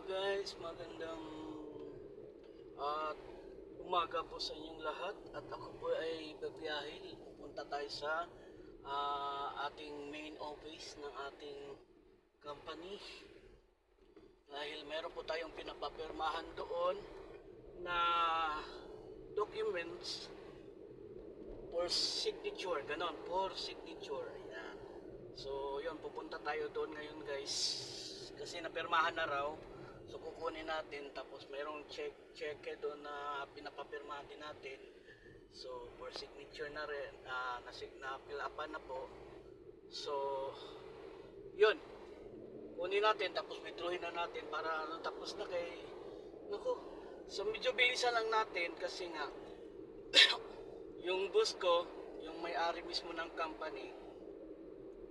Guys, magandang umaga po sa inyong lahat. At ako po ay babiyahe. Punta tayo sa ating main office ng ating company. Dahil meron po tayong pinapapirmahan doon na documents for signature. Ganon, for signature. Yan. So, yun, pupunta tayo doon ngayon guys. Kasi napirmahan na raw. So kukunin natin, tapos mayroong check doon na pinapapirmahan din natin. So for signature na rin, na-fill upan na po. So yun, kunin natin, tapos withdrawin na natin para tapos na kay naku. So medyo bilisan lang natin kasi nga yung boss ko, yung may-ari mismo ng company,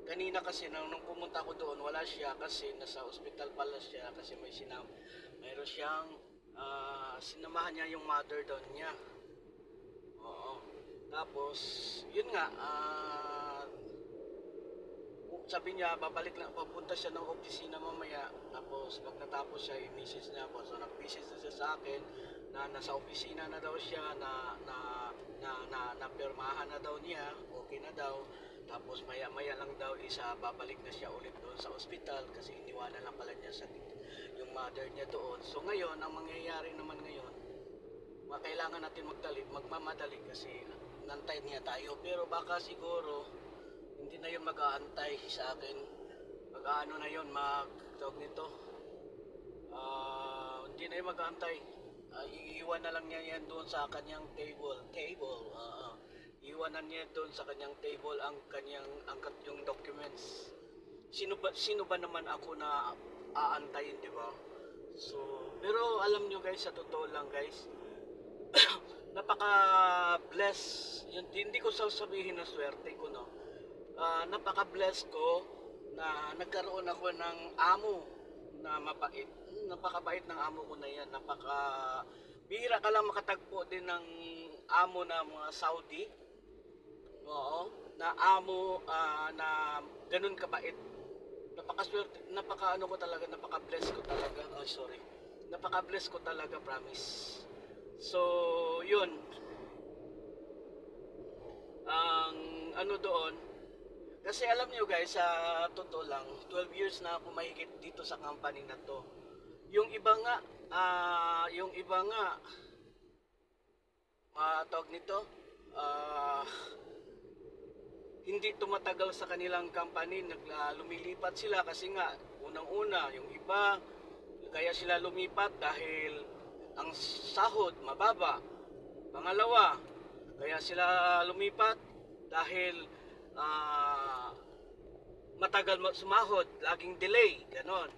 kanina kasi nung pumunta ko doon, wala siya kasi nasa ospital pala siya kasi mayroon siyang sinamahan niya yung mother doon niya. Oo. Tapos, yun nga, sabi niya, babalik lang, papunta siya ng opisina mamaya. Tapos, pag natapos siya, i-message niya ako. So, nag-message na siya sa akin na nasa opisina na daw siya, na pirmahan na daw niya, okay na daw. Tapos maya-maya lang daw babalik na siya ulit doon sa ospital kasi iniwanan lang pala niya yung mother niya doon. So ngayon, ang mangyayari naman ngayon, kailangan natin magmamadali kasi nantay niya tayo. Pero baka siguro, hindi na yun mag-aantay sa akin. Mag-ano na yun, tawag nito. Hindi na yun mag-aantay. Iiwan na lang niya yan doon sa kanyang table. Iwanan niya doon sa kanyang table ang yung documents. Sino ba naman ako na aantayin, di ba? So, pero alam nyo guys, sa totoo lang guys, napaka-bless. Hindi ko sasabihin na swerte ko, no. Napaka-bless ko na nagkaroon ako ng amo na mabait. Napakabait ng amo ko na yan. Bihira ka lang makatagpo din ng amo na mga Saudi. Oo, na amo na ganun kabait. Napaka-swerte, napaka-bless ko talaga. Oh, sorry. Napaka-bless ko talaga, promise. So, yun. Ang doon, kasi alam niyo guys, sa totoo lang, 12 years na ako mahigit dito sa company na to. Yung iba nga, tawag nito, hindi tumatagal sa kanilang company, lumilipat sila kasi nga unang-una yung iba kaya sila lumipat dahil ang sahod mababa. Pangalawa, kaya sila lumipat dahil matagal sumahod, laging delay, ganon.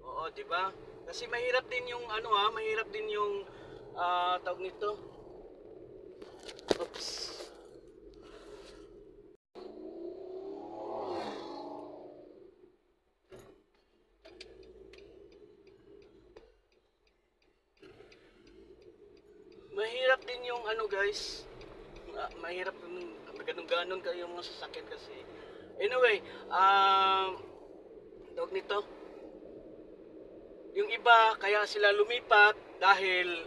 Oo, di ba? Kasi mahirap din yung mahirap din yung tawag nito. Oops. Mahirap din yung guys, mahirap ganun-ganon kayo yung mga sasakyan kasi. Anyway, tawag nito, yung iba kaya sila lumipat dahil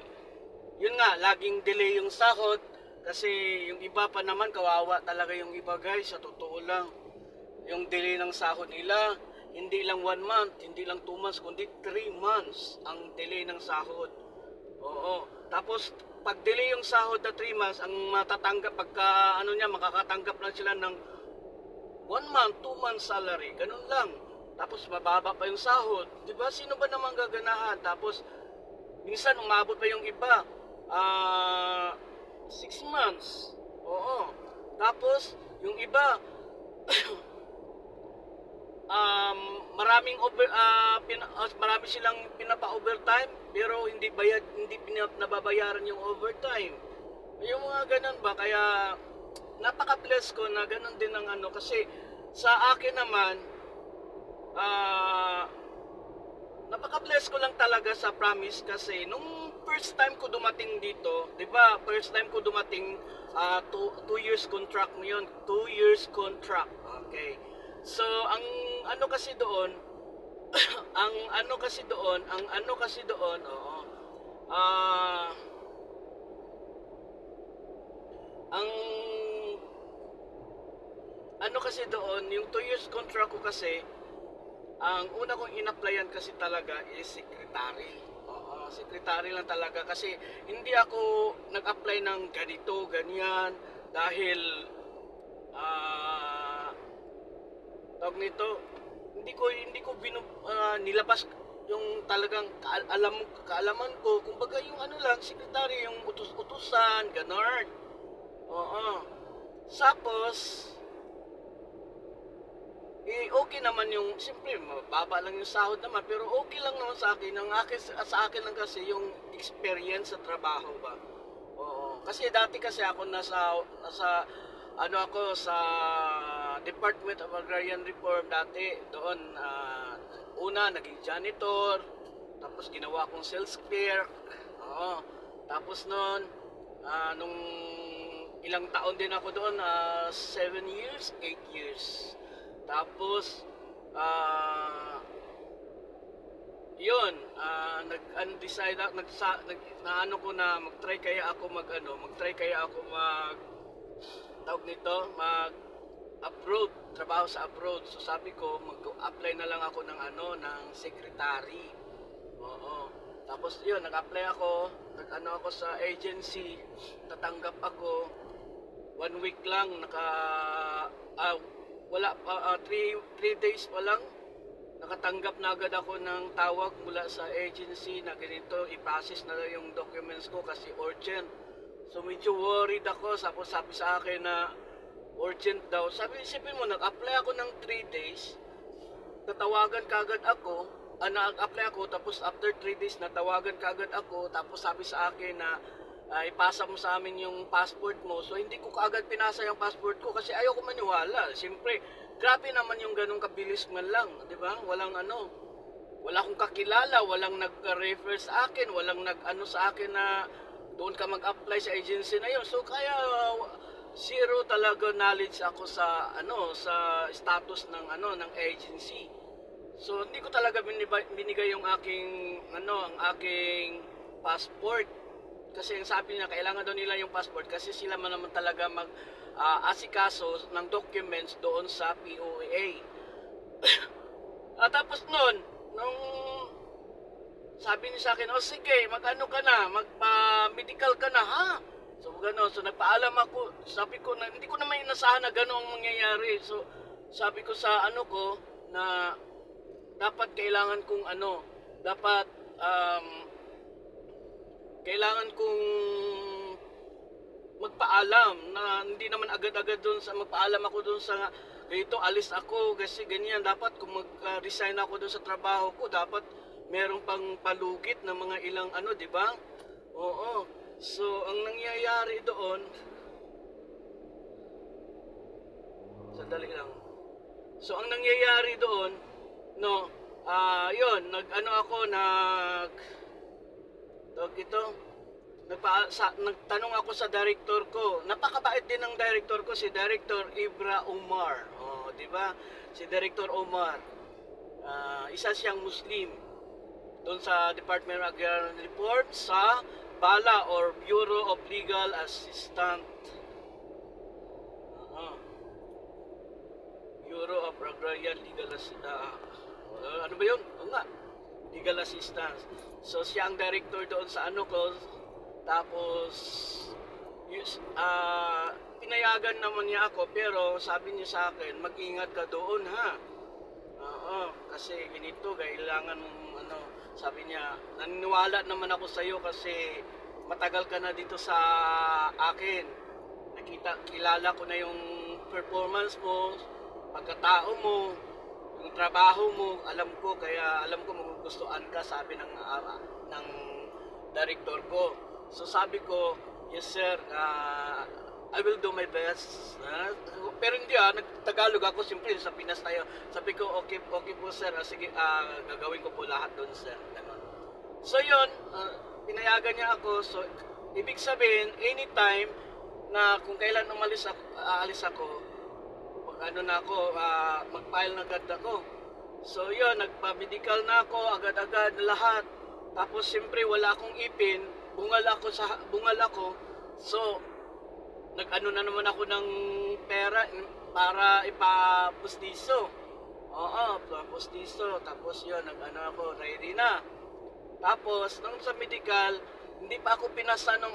yun nga, laging delay yung sahod kasi yung iba pa naman kawawa talaga yung iba guys, sa totoo lang. Yung delay ng sahod nila, hindi lang 1 month, hindi lang 2 months, kundi 3 months ang delay ng sahod. Oo. Tapos pag delay yung sahod na 3 months, ang matatanggap makakatanggap lang sila ng 1 month, 2 months salary. Ganun lang. Tapos mababa pa yung sahod. 'Di ba? Sino ba naman gaganahan? Tapos minsan umabot pa yung iba 6 months. Oo. Tapos yung iba marami silang pinapa-overtime pero hindi nababayaran yung overtime. Yung mga ganun ba, kaya napaka-bless ko na ganun din ang kasi sa akin naman napaka-bless ko lang talaga sa promise kasi nung first time ko dumating dito, 'di ba? First time ko dumating 2 years contract mo 'yon, 2 years contract. Okay. So, ang kasi doon, ang ano kasi doon, oo. Ah, ang ano kasi doon, yung 2 years contract ko kasi, ang una kong in-applyan kasi talaga is secretary. Oo, secretary lang talaga kasi hindi ako nag-apply ng ganito, ganyan dahil ah tawag nito, nilabas yung talagang kaalaman ko. Kumbaga yung ano lang, secretary, yung utos-utusan, ganon. Oo. Tapos, okay naman yung, siyempre, mababa lang yung sahod naman, pero okay lang naman sa akin. Sa akin lang kasi yung experience sa trabaho ba. Oo. Kasi dati kasi ako nasa ano ako sa Department of Agrarian Reform dati. Doon, una, naging janitor, tapos ginawa kong sales clerk. Oo. Tapos noon, nung ilang taon din ako doon, 7 years, 8 years. Tapos, yun, nag-decide na ano ko na mag-try kaya ako tawag nito, mag-abroad, trabaho sa abroad. So sabi ko, mag-apply na lang ako ng secretary. Oo. Tapos yun, nag-apply ako, ako sa agency, tatanggap ako, 1 week lang, wala pa, 3 days pa lang, nakatanggap na agad ako ng tawag mula sa agency na ganito, i-process na yung documents ko kasi urgent. So medyo worried ako, tapos sabi sa akin na urgent daw. Isipin mo, nag-apply ako ng 3 days, natawagan kagad ako, nag-apply ako, tapos after 3 days natawagan kagad ako, tapos sabi sa akin na ipasa mo sa amin yung passport mo. So hindi ko kaagad pinasa yung passport ko kasi ayoko maniwala. Siyempre, grabe naman yung ganung kabilis man lang, di ba? Wala akong kakilala, walang nag-refer sa akin, walang nag-ano sa akin na doon ka mag-apply sa agency na yun. So kaya zero talaga knowledge ako sa sa status ng ng agency. So hindi ko talaga binigay yung ang aking passport. Kasi ang sabi niya, kailangan daw nila yung passport kasi sila man naman talaga asikaso ng documents doon sa POA. Tapos noon, nung sabi niya sa akin, sige, mag-ano ka na, magpa-medical ka na, ha? So gano'n, so nagpaalam ako, sabi ko, hindi ko naman inasahan na gano'n ang mangyayari. So sabi ko sa ko, na dapat kailangan kong kailangan kong magpaalam na hindi naman agad-agad doon sa magpaalam ako doon sa dito alis ako kasi ganyan. Dapat kung mag-resign ako doon sa trabaho ko, dapat merong pang palugit na mga ilang di ba? Oo. So ang nangyayari doon, sandali lang. So ang nangyayari doon, yun, nagtanong ako sa director ko. Napakabait din ng director ko, si Director Ibra Omar. Oh, di ba? Si Director Omar. Isa siyang Muslim. Doon sa Department of Agrarian Reform sa BALA or Bureau of Legal Assistance. Bureau of Agrarian Legal Assistance. Ano ba yun? O nga. Legal Assistance. So siya ang director doon sa ko. Tapos pinayagan naman niya ako, pero sabi niya sa akin, mag-ingat ka doon, ha. Oo, kasi ganito, kailangan sabi niya, naniniwala naman ako sa iyo kasi matagal ka na dito sa akin. Kilala ko na yung performance mo, pagkatao mo, yung trabaho mo, alam ko magugustuhan ka, sabi ng director ko. So sabi ko, yes sir, I will do my best. Pero hindi nagtagalog ako, siyempre sa Pinas tayo. Sabi ko, okay po sir, sige, gagawin ko po lahat doon sir. Ganun. So yun, pinayagan niya ako. So ibig sabihin, anytime na kung kailan aalis ako, mag-file na agad ako. So yun, nagpa-medical na ako agad-agad lahat. Tapos siyempre wala akong ipin, bungal ako. So nag-ano na naman ako ng pera para ipapustiso. Oo, papustiso. Tapos yun, nag-ano ako, ready na. Tapos nung sa medical, hindi pa ako pinasa nung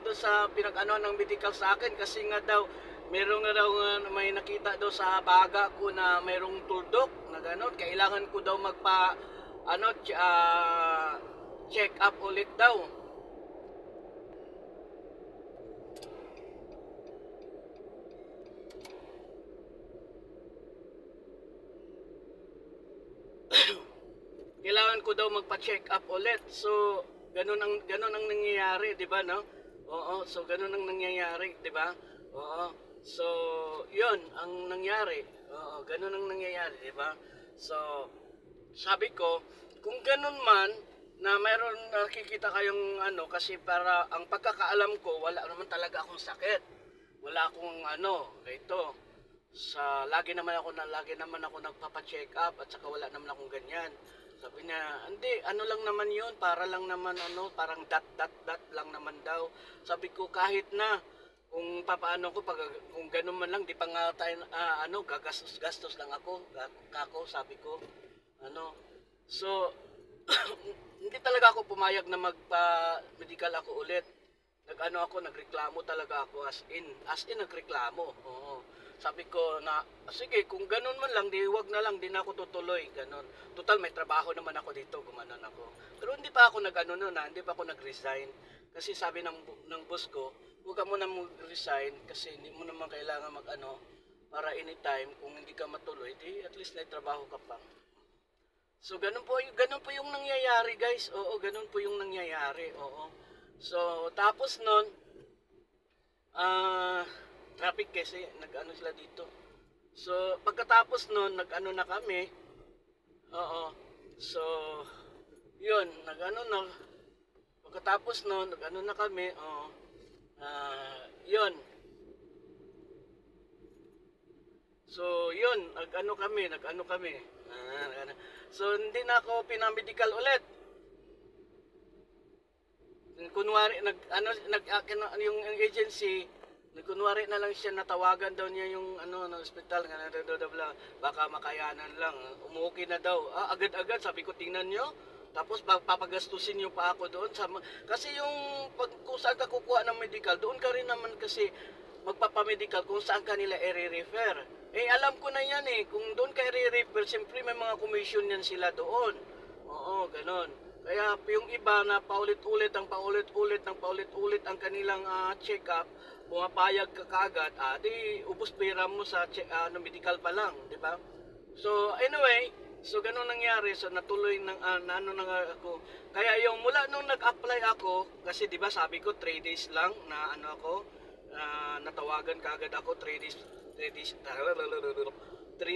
doon sa pinag-ano ng medical sa akin kasi nga daw meron nga daw may nakita daw sa baga ko na mayroong tuldok na gano'n. Kailangan ko daw magpa check up ulit daw. Kailangan ko daw magpa-check up ulit. So, ganun ang nangyayari, 'di ba, no? Oo, so ganun ang nangyayari, 'di ba? Oo. So, 'yun ang nangyari. Oo, ganun ang nangyayari, 'di ba? So, sabi ko, kung ganun man na mayroon nakikita kayong kasi para ang pagkakaalam ko, wala naman talaga akong sakit. Wala akong ito. Lagi naman ako nagpapa-check up at saka wala naman akong ganyan. Sabi niya, hindi, lang naman yun, para lang naman parang dot lang naman daw. Sabi ko, kahit na, kung papaano ko, kung ganun man lang, di pa nga tayo, gagastos lang ako, sabi ko, So, hindi talaga ako pumayag na magpa-medical ako ulit. Nagreklamo talaga ako, as in nagreklamo, oo. Sabi ko na, sige, kung ganun man lang, di wag na lang, di na ako tutuloy, ganun. Total, may trabaho naman ako dito, gumanon ako. Pero hindi pa ako hindi pa ako nag-resign. Kasi sabi ng boss ko, huwag ka muna mag-resign kasi hindi mo naman kailangan para anytime, kung hindi ka matuloy, di at least may trabaho ka pa. So, ganun po yung nangyayari, guys. Oo, ganun po yung nangyayari, oo. So, tapos nun, traffic kasi, sila dito. So, pagkatapos nun, na kami. Oo. So, yun, pagkatapos nun, na kami. Oo. Yun. So, yun, nag-ano kami. So, hindi na ako pinamedical ulit. Kunwari, yung agency, kunwari na lang siya, natawagan daw niya yung ng ospital, baka makayanan lang, umuwi na daw. Agad-agad, sabi ko, tingnan nyo, tapos papagastusin nyo pa ako doon. Kasi yung, kung saan ka kukuha ng medical, doon ka rin naman kasi magpapamedical kung saan ka nila i-refer. Alam ko na yan kung doon ka i-refer, siyempre may mga commission yan sila doon. Oo, ganon. Kaya yung iba na paulit-ulit ang kanilang check-up, pumapayag ka kaagad, di ubos pera mo sa medical pa lang, di ba? So anyway, so ganun nangyari, so natuloy ako. Kaya yung mula nung nag-apply ako, kasi di ba sabi ko 3 days lang na natawagan kaagad ako, 3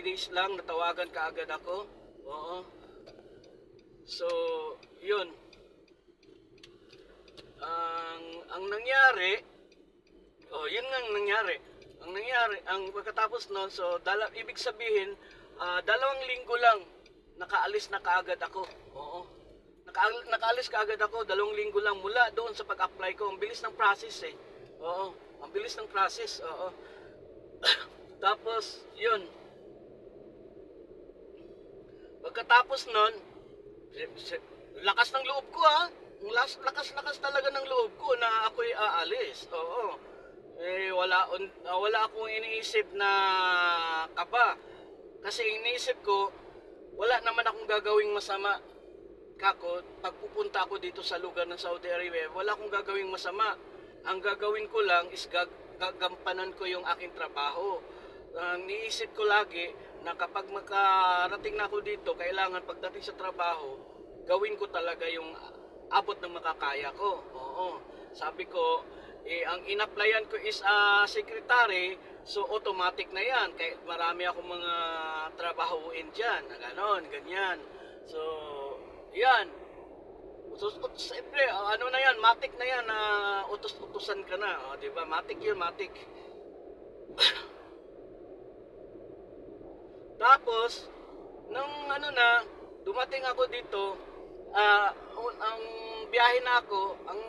days lang natawagan kaagad ako. Oo. So, yun. Ang nangyari, yun nga ang nangyari. Ang pagkatapos noon, so ibig sabihin, 2 linggo lang nakaalis na kaagad ako. Oo. Nakaalis kaagad ako, 2 linggo lang mula doon sa pag-apply ko. Ang bilis ng process Oo, ang bilis ng process. Oo. Tapos, yun. Pagkatapos noon, lakas ng loob ko lakas talaga ng loob ko na ako'y aalis. Oo. Wala akong iniisip na kaba. Kasi iniisip ko, wala naman akong gagawing masama. Pag pupunta ako dito sa lugar ng Saudi Arabia, wala akong gagawing masama. Ang gagawin ko lang is gagampanan ko yung aking trabaho. Niisip ko lagi na kapag makarating na ako dito, kailangan pagdating sa trabaho, gawin ko talaga yung abot ng makakaya ko. Oo. Sabi ko, ang in-applyan ko is secretary, so automatic na yan. Kaya marami akong mga trabahoin dyan, ganyan. So, yan. Siyempre, na yan, matik na yan, utos-utusan ka na. Diba? Matik yun, matik. Tapos, Nung ano na, dumating ako dito, ang biyahe na ako, ang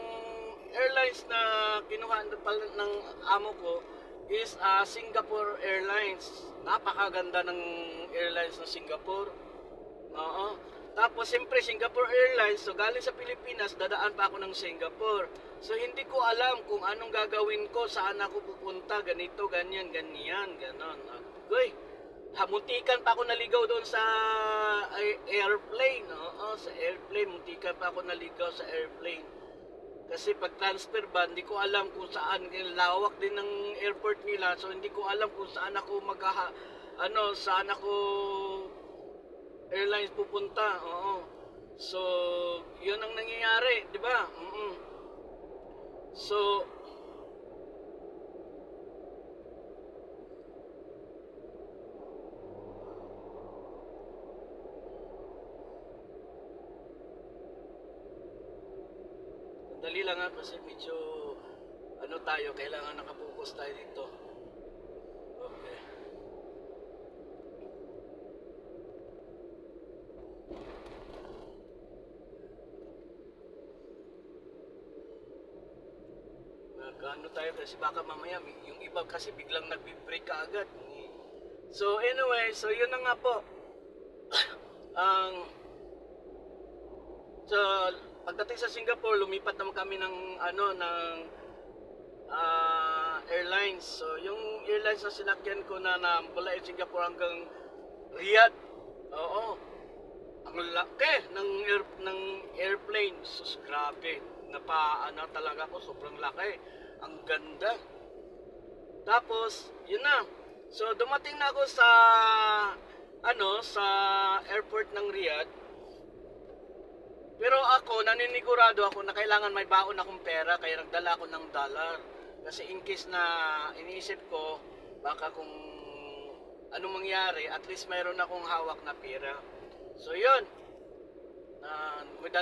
airlines na kinuha ng amo ko is Singapore Airlines. Napakaganda ng airlines ng Singapore. Oo. Tapos siyempre Singapore Airlines, so galing sa Pilipinas, dadaan pa ako ng Singapore. So hindi ko alam kung anong gagawin ko, saan ako pupunta, ganito, ganyan, ganyan, ganon. Agoy, muntikan pa ako naligaw doon sa airplane. Oo, sa airplane, muntikan pa ako naligaw sa airplane. Kasi pag transfer ba, hindi ko alam kung saan, lawak din ng airport nila, so hindi ko alam kung saan ako saan ako airlines pupunta. Oo. So, 'yun ang nangyayari, 'di ba? So, dali lang nga kasi medyo tayo, kailangan nakapokus tayo dito. Okay. Nag-ano tayo kasi baka mamaya yung iba kasi biglang nag-break ka agad. So anyway, so yun na nga po. Ang so pagdating sa Singapore, lumipat naman kami ng airlines. So yung airlines na sinakyan ko na mula Singapore hanggang Riyadh. Oo. Ang laki ng airplane. Sus, grabe. Talaga ako, sobrang laki. Ang ganda. Tapos, yun na. So, dumating na ako sa sa airport ng Riyadh. Pero ako, naninigurado ako na kailangan may baon akong pera, kaya nagdala ako ng dollar. Kasi in case na iniisip ko, baka kung anong mangyari, at least mayroon akong hawak na pera. So, yun. May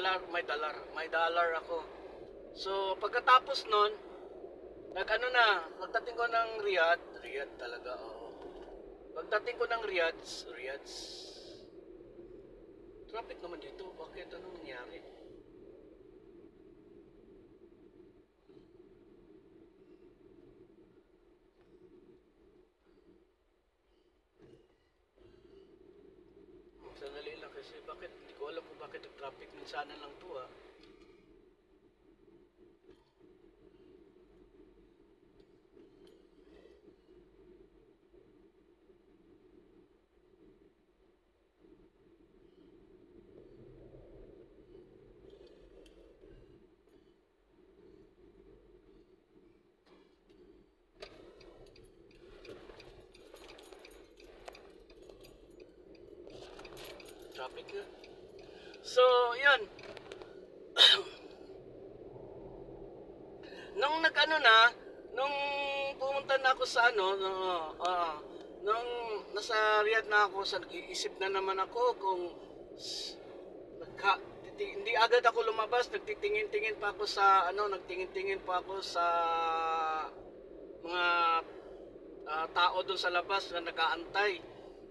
dollar ako. So, pagkatapos nun, pagdating ko ng Riyadh talaga, oo. Pagdating ko ng Riyadh, traffic naman dito, bakit anong nangyari? Sandali lang kasi, hindi ko alam kung bakit nag-traffic, minsanan lang to ah. Traffic na. So, yun. Nung pumunta na ako sa nung nasa Riyadh na ako, nag-iisip na naman ako kung hindi agad ako lumabas, nagtitingin-tingin pa ako sa nagtingin-tingin pa ako sa mga tao doon sa labas na nag-aantay.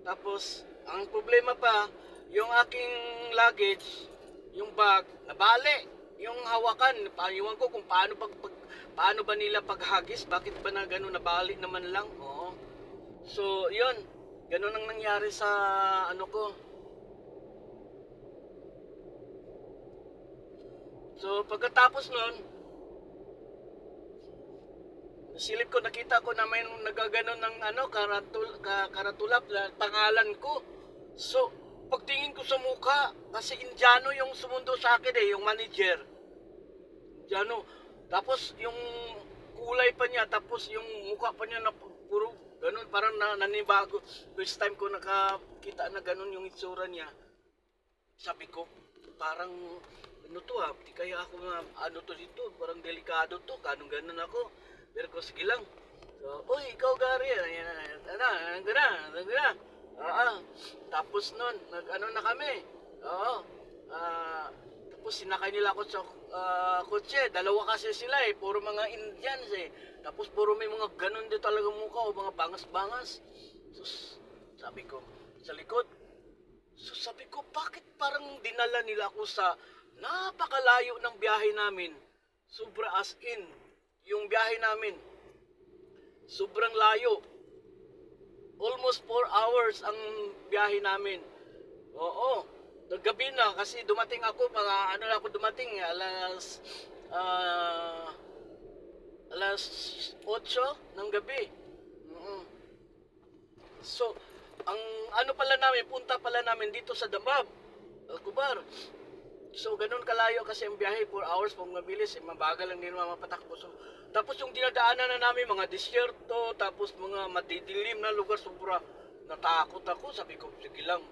Tapos, ang problema pa, yung aking luggage, yung bag, nabali. Yung hawakan, paniwan ko kung paano ba nila paghagis, bakit ba na gano'n, nabali naman lang. Oo. So, yun, gano'n ang nangyari sa ko. So, pagkatapos nun, silip ko, nakita ko na may nagaganon ng karatulap na pangalan ko. So, pagtingin ko sa mukha, kasi Indiano yung sumundo sa akin yung manager. Indiano. Tapos yung kulay pa niya, tapos yung mukha pa niya na puro ganun, parang nanibago. First time ko nakakita na ganun yung itsura niya. Sabi ko, parang di kaya ako dito, parang delikado to, ganun ako. Pero ko, sige lang. So, uy, ikaw Gary, tapos nun, na kami. Oo. Tapos sinakay nila ako sa kotse. Dalawa kasi sila puro mga Indians Tapos puro may mga ganun din talaga mukha o mga bangas-bangas. Sus, sabi ko, sa likod, So sabi ko, bakit parang dinala nila ako sa napakalayo ng biyahe namin? Sobra as in, yung biyahe namin, sobrang layo. Almost 4 hours ang biyahe namin. Oo, gabi na kasi dumating ako, mga ano na ako dumating, ah, alas 8 ng gabi. Mm. So, ang ano pala namin, punta pala namin dito sa Damab, Alcobar. So, ganun kalayo kasi ang biyahe, 4 hours, pag mabilis, mabagal lang din mapatakbo. So, tapos yung dinadaanan na namin, mga disyerto, tapos mga madidilim na lugar, sobra natakot ako. Sabi ko, sige lang,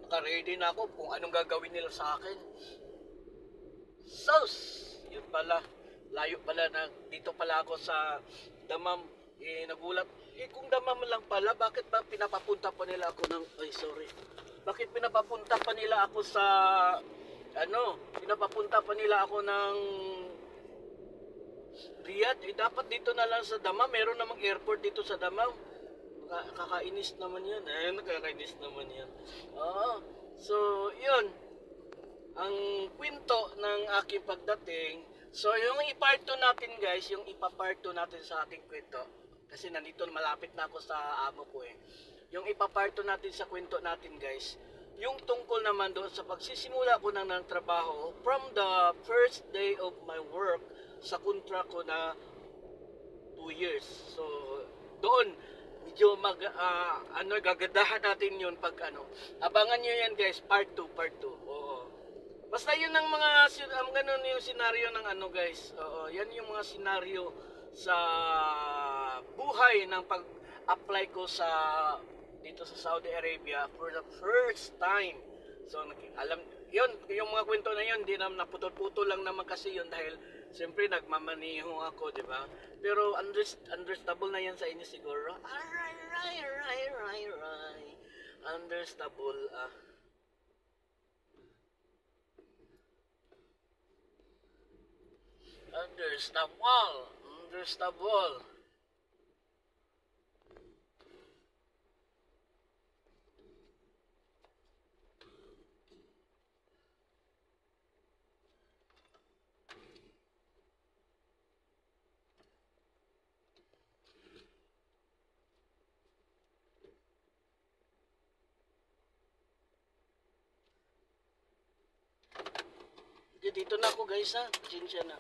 naka-ready na ako kung anong gagawin nila sa akin. Sus! Yun pala, layo pala na dito pala ako sa Damam. Nagulat. Kung Damam lang pala, bakit ba pinapapunta pa nila ako ng, ay sorry, bakit pinapapunta pa nila ako sa, pinapapunta pa nila ako ng Riyadh? Dapat dito na lang sa Damam, meron namang airport dito sa Damam. Kakainis naman yan. Nakakainis naman yan. Oo. So, yun. Ang kwento ng aking pagdating. So, yung ipart 2 natin guys, yung ipapart 2 natin sa ating kwento. Kasi nandito, malapit na ako sa amo ko eh. Yung ipapart 2 natin sa kwento natin guys, yung tungkol naman doon sa pagsisimula ko ng trabaho, from the first day of my work, sa contract ko na 2 years. So, doon, medyo gagadahan natin yun pag abangan nyo yan guys, part 2. Oo. Basta yun ang mga ganun yung senaryo ng guys. Oo, yan yung mga senaryo sa buhay ng pag-apply ko sa dito sa Saudi Arabia for the first time. So alam yun, yung mga kwento na yun, hindi na naputol-putol lang naman kasi yun dahil siyempre nagmamaniho ako, di ba? Pero understandable na yan sa inyo siguro. Right. Understandable. Understandable. Dito na ako guys ha. Pasensya na.